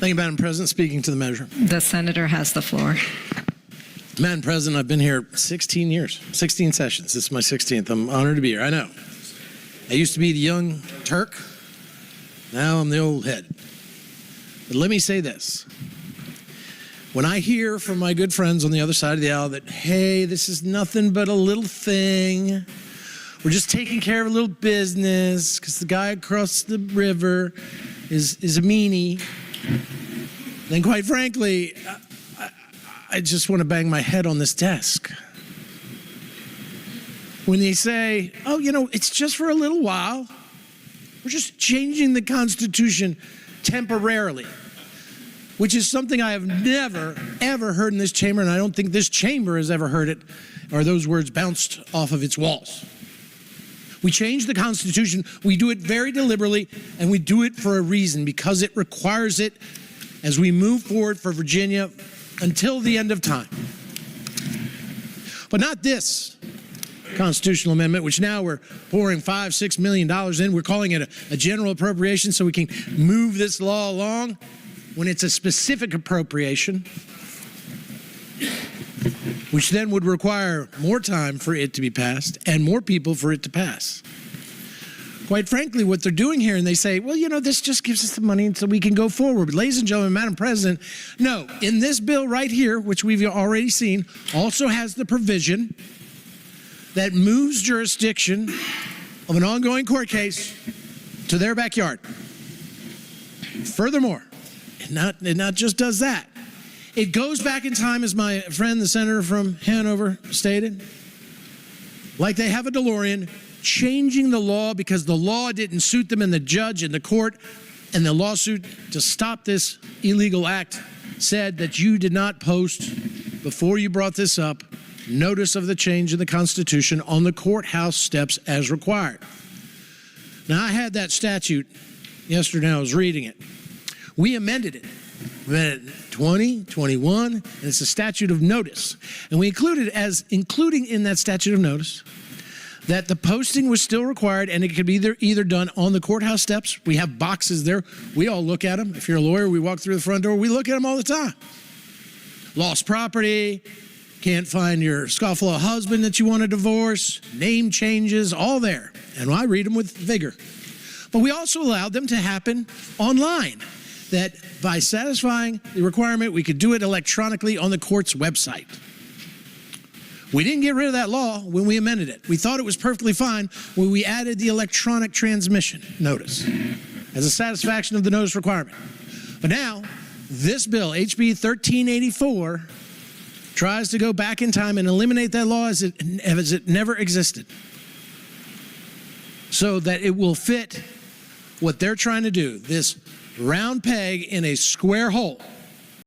Thank you, Madam President. Speaking to the measure. The senator has the floor. Madam President, I've been here 16 years, 16 sessions. This is my 16th. I'm honored to be here. I know. I used to be the young Turk. Now I'm the old head. But let me say this. When I hear from my good friends on the other side of the aisle that, hey, this is nothing but a little thing. We're just taking care of a little business because the guy across the river is a meanie. Then quite frankly, I just want to bang my head on this desk. When they say, oh, you know, it's just for a little while. We're just changing the Constitution temporarily, which is something I have never, ever heard in this chamber, and I don't think this chamber has ever heard it, or those words bounced off of its walls. We change the Constitution, we do it very deliberately, and we do it for a reason, because it requires it as we move forward for Virginia until the end of time. But not this constitutional amendment, which now we're pouring $5-6 million in. We're calling it a general appropriation so we can move this law along when it's a specific appropriation, which then would require more time for it to be passed and more people for it to pass. Quite frankly, what they're doing here, and they say, well, you know, this just gives us the money so we can go forward. But ladies and gentlemen, Madam President, no, in this bill right here, which we've already seen, also has the provision that moves jurisdiction of an ongoing court case to their backyard. Furthermore, it not just does that. It goes back in time, as my friend, the senator from Hanover, stated, like they have a DeLorean, changing the law because the law didn't suit them, and the judge and the court and the lawsuit to stop this illegal act said that you did not post, before you brought this up, notice of the change in the Constitution on the courthouse steps as required. Now, I had that statute yesterday. I was reading it. We amended it. We amended it 20, 21, and it's a statute of notice. And we included including in that statute of notice that the posting was still required, and it could be either done on the courthouse steps. We have boxes there. We all look at them. If you're a lawyer, we walk through the front door. We look at them all the time. Lost property, can't find your scofflaw husband that you want to divorce, name changes, all there. And I read them with vigor. But we also allowed them to happen online, that by satisfying the requirement, we could do it electronically on the court's website. We didn't get rid of that law when we amended it. We thought it was perfectly fine when we added the electronic transmission notice as a satisfaction of the notice requirement. But now, this bill, HB 1384, tries to go back in time and eliminate that law as it never existed, so that it will fit what they're trying to do, this round peg in a square hole.